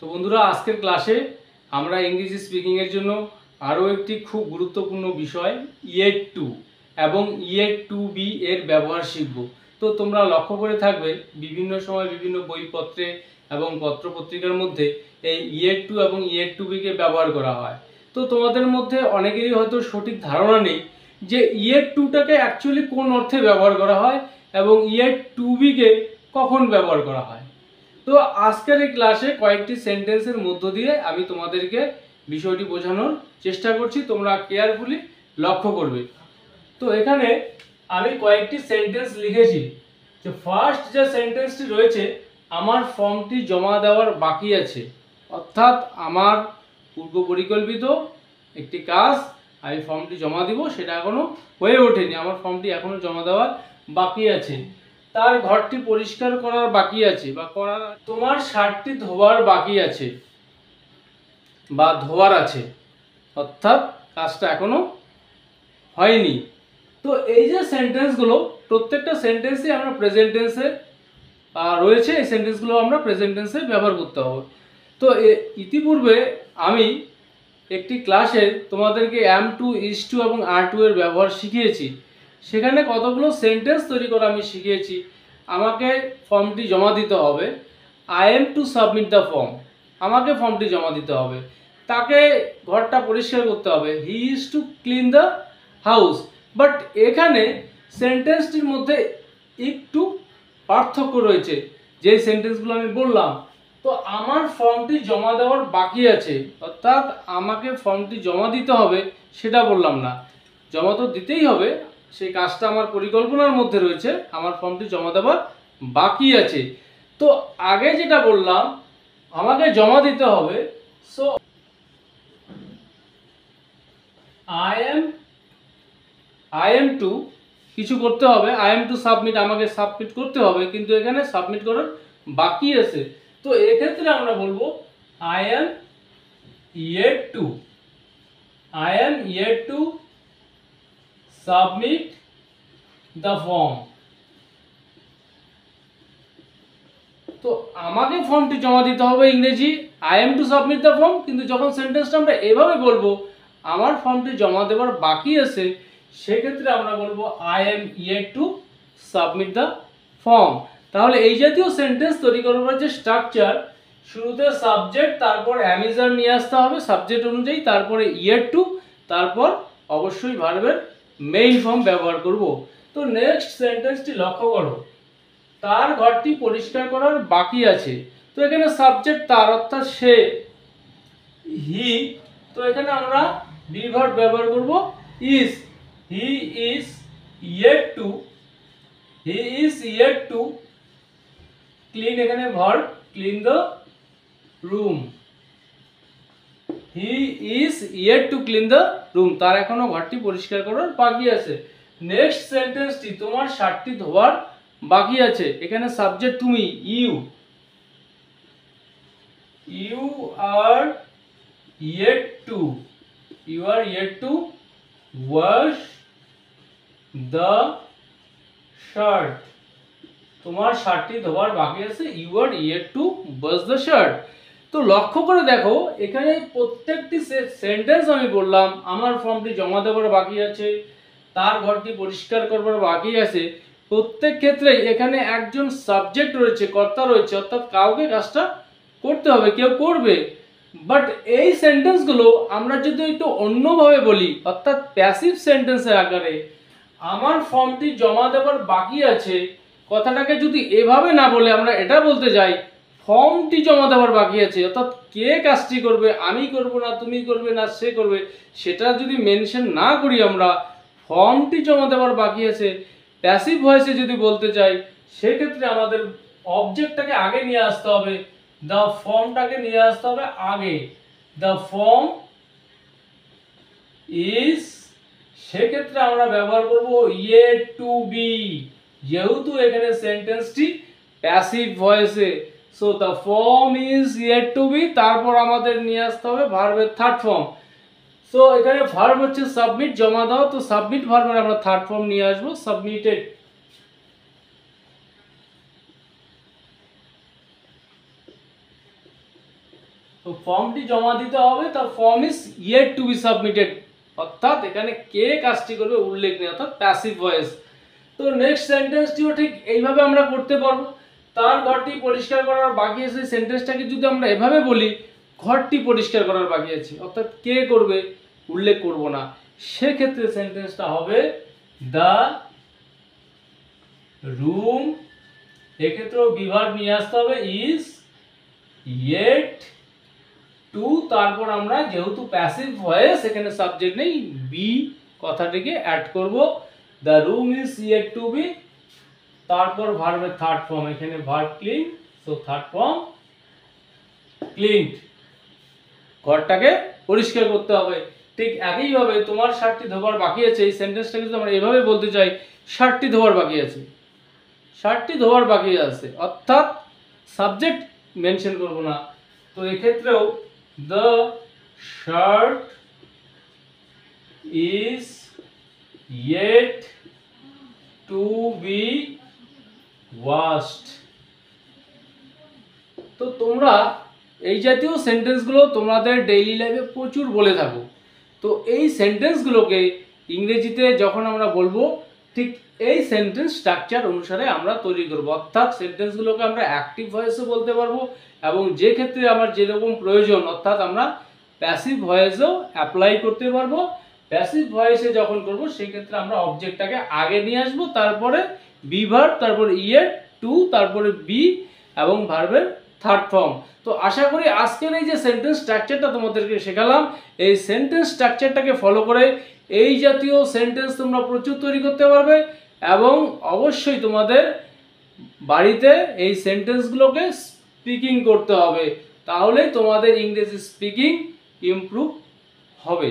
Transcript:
তো বন্ধুরা, আজকের ক্লাসে আমরা ইংরেজি স্পিকিংয়ের জন্য আরও একটি খুব গুরুত্বপূর্ণ বিষয় ইয়েট টু এবং ইয়েট টু বি এর ব্যবহার শিখব। তো তোমরা লক্ষ্য করে থাকবে বিভিন্ন সময় বিভিন্ন বইপত্রে এবং পত্রপত্রিকার মধ্যে এই ইয়েট টু এবং ইয়েট টু বিকে ব্যবহার করা হয়। তো তোমাদের মধ্যে অনেকেরই হয়তো সঠিক ধারণা নেই যে ইয়েট টুটাকে অ্যাকচুয়ালি কোন অর্থে ব্যবহার করা হয় এবং ইয়েট টু বিকে কখন ব্যবহার করা হয়। তো আজকের এই ক্লাসে কয়েকটি সেন্টেন্সের মধ্য দিয়ে আমি তোমাদেরকে বিষয়টি বোঝানোর চেষ্টা করছি, তোমরা কেয়ারফুলি লক্ষ্য করবে। তো এখানে আমি কয়েকটি সেন্টেন্স লিখেছি। যে ফার্স্ট যে সেন্টেন্সটি রয়েছে, আমার ফর্মটি জমা দেওয়ার বাকি আছে, অর্থাৎ আমার পূর্ব পরিকল্পিত একটি কাজ, আমি ফর্মটি জমা দিব, সেটা এখনো হয়ে ওঠেনি, আমার ফর্মটি এখনো জমা দেওয়ার বাকি আছে। তার ঘরটি পরিষ্কার করার বাকি আছে বা করার, তোমার শার্টটি ধোয়ার বাকি আছে বা ধোয়ার আছে, অর্থাৎ কাজটা এখনো হয়নি। তো এই যে সেন্টেন্সগুলো, প্রত্যেকটা সেন্টেন্সই আমরা প্রেজেন্ট টেন্সে রয়েছে, এই সেন্টেন্সগুলো আমরা প্রেজেন্ট টেন্সে ব্যবহার করতে হবে। তো ইতিপূর্বে আমি একটি ক্লাসে তোমাদেরকে অ্যাম টু, ইজ টু এবং আর টু এর ব্যবহার শিখিয়েছি। সেখানে কতগুলো সেন্টেন্স তৈরি করা আমি শিখিয়েছি। আমাকে ফর্মটি জমা দিতে হবে, I am to submit the form, আমাকে ফর্মটি জমা দিতে হবে। তাকে ঘরটা পরিষ্কার করতে হবে, he is two clean the house. But এখানে সেন্টেন্সটির মধ্যে একটু পার্থক্য রয়েছে, যে সেন্টেন্সগুলো আমি বললাম। তো আমার ফর্মটি জমা দেওয়ার বাকি আছে, অর্থাৎ আমাকে ফর্মটি জমা দিতে হবে সেটা বললাম না, জমা তো দিতেই হবে, সেই কাজটা আমার পরিকল্পনার মধ্যে রয়েছে, আমার ফর্মটি জমা দেওয়ার বাকি আছে। তো আগে যেটা বললাম আমাকে জমা দিতে হবে, সো আই এম টু কিছু করতে হবে, আই এম টু সাবমিট, আমাকে সাবমিট করতে হবে, কিন্তু এখানে সাবমিট করার বাকি আছে। তো এক্ষেত্রে আমরা বলবো I am yet to submit the form. তো আমাকে ফর্মটি জমা দিতে হবে, ইংরেজি I am to submit the form, কিন্তু যখন সেন্টেন্সটা আমরা এভাবে বলবো আমার ফর্মটি জমা দেওয়ার বাকি আছে, সেক্ষেত্রে আমরা বলবো I am yet to submit the form. তাহলে এই জাতীয় সেন্টেন্স তৈরি করবার যে স্ট্রাকচার, শুরুতে সাবজেক্ট, তারপর অ্যামিজার নিয়ে আসতে হবে সাবজেক্ট অনুযায়ী, তারপরে ইয়েট টু, তারপর অবশ্যই ভার্বের মেইন ফর্ম ব্যবহার করব। তো নেক্সট সেন্টেন্সটি লক্ষ্য করো, তার ঘরটি পরিষ্কার করার বাকি আছে। তো এখানে সাবজেক্ট তার, অর্থাৎ সে, হি। তো এখানে আমরা বি ভার্ব ব্যবহার করব is. He is yet to clean, এখানে verb clean the room. He is yet to clean the room, তার এখনো ঘরটি পরিষ্কার করার বাকি আছে। নেক্সট সেন্টেন্সটি, তোমার শার্টটি ধোয়ার বাকি আছে। এখানে সাবজেক্ট তুমি, you are yet to wash the shirt, তোমার শার্টটি ধোয়ার বাকি আছে, you are yet to wash the shirt. তো লক্ষ্য করে দেখো, এখানে প্রত্যেকটি সেন্টেন্স আমি বললাম আমার ফর্মটি জমা দেওয়ার বাকি আছে, তার ঘরটি পরিষ্কার করবার বাকি আছে, প্রত্যেক ক্ষেত্রে এখানে একজন সাবজেক্ট রয়েছে, কর্তা রয়েছে, অর্থাৎ কাউকে কাজটা করতে হবে, কেউ করবে। বাট এই সেন্টেন্সগুলো আমরা যদি একটু অন্যভাবে বলি, অর্থাৎ প্যাসিভ সেন্টেন্সের আকারে, আমার ফর্মটি জমা দেওয়ার বাকি আছে, কথাটাকে যদি এভাবে না বলে আমরা এটা বলতে যাই ফর্মটি জমা দেওয়ার বাকি আছে, অর্থাৎ কে কাজটি করবে, আমি করব না, তুমি করবে না, সে করবে, সেটা যদি মেনশন না করি, আমরা ফর্মটি জমা দেওয়ার বাকি আছে প্যাসিভ ভয়েসে যদি বলতে চাই, সেক্ষেত্রে আমাদের অবজেক্টটাকে আগে নিয়ে আসতে হবে, দ্য ফর্মটাকে নিয়ে আসতে হবে আগে, দ্য ফর্ম ইজ। সেক্ষেত্রে আমরা ব্যবহার করব ইয়েট টু বি, যেহেতু এখানে সেন্টেন্সটি প্যাসিভ ভয়েসে, so the form is yet to be, তারপর আমাদের নিয়ে আসতে হবে ভার্বের থার্ড ফর্ম। সো এখানে ভার্ব হচ্ছে সাবমিট, জমা দাও, তো সাবমিট ভার্বের আমরা থার্ড ফর্ম নিয়ে আসবো সাবমিটেড। তো ফর্মটি জমা দিতে হবে, তার form is yet to be submitted, অর্থাৎ এখানে কে কাজটি করবে উল্লেখ নেই, অর্থাৎ প্যাসিভ ভয়েস। তো নেক্সট সেন্টেন্সটিও ঠিক এইভাবে আমরা করতে পারবো। তার ঘরটি পরিষ্কার করার বাকি আছে, সেন্টেন্সটাকে যদি আমরা এভাবে বলি ঘরটি পরিষ্কার করার বাকি আছে, অর্থাৎ কে করবে উল্লেখ করব না, সেক্ষেত্রে সেন্টেন্সটা হবে দ্য রুম, এক্ষেত্রেও বিভার নিয়ে আসতে হবে ইজ ইয়েট টু, তারপর আমরা যেহেতু প্যাসিভ ভয়েস এখানে সাবজেক্ট নেই বি কথাটিকে অ্যাড করব, the room is yet to be, তারপর ভার্বের থার্ড ফর্ম, এখানে verb clean, so third form cleaned, ঘরটাকে পরিষ্কার করতে হবে। ঠিক একইভাবে তোমার শার্টটি ধোবার বাকি আছে, এই সেন্টেন্সটাকে যদি আমরা এভাবে বলতে চাই শার্টটি ধোবার বাকি আছে, শার্টটি ধোবার বাকি আছে, অর্থাৎ সাবজেক্ট মেনশন করব না। তো এক্ষেত্রেও the shirt is yet to B washed. তো তোমরা এই জাতীয় সেন্টেন্সগুলো তোমাদের ডেইলি লাইফে প্রচুর বলে থাকো। তো এই সেন্টেন্সগুলোকে ইংরেজিতে যখন আমরা বলবো ঠিক এই সেন্টেন্স স্ট্রাকচার অনুসারে আমরা তৈরি করব, অর্থাৎ সেন্টেন্সগুলোকে আমরা অ্যাক্টিভ ভয়েসে বলতে পারবো, এবং যে ক্ষেত্রে আমার যেরকম প্রয়োজন অর্থাৎ আমরা প্যাসিভ ভয়েসেও অ্যাপ্লাই করতে পারবো। প্যাসিভ ভয়েসে যখন করব সেই ক্ষেত্রে আমরা অবজেক্টটাকে আগে নিয়ে আসবো, তারপরে বি ভার্ব, তারপরে ইয়েট টু, তারপরে বি এবং ভার্বের থার্ড ফর্ম। তো আশা করি আজকের এই যে সেন্টেন্স স্ট্রাকচারটা তোমাদেরকে শেখালাম, এই সেন্টেন্স স্ট্রাকচারটাকে ফলো করে এই জাতীয় সেন্টেন্স তোমরা প্রচুর তৈরি করতে পারবে, এবং অবশ্যই তোমাদের বাড়িতে এই সেন্টেন্সগুলোকে স্পিকিং করতে হবে, তাহলেই তোমাদের ইংরেজি স্পিকিং ইমপ্রুভ হবে।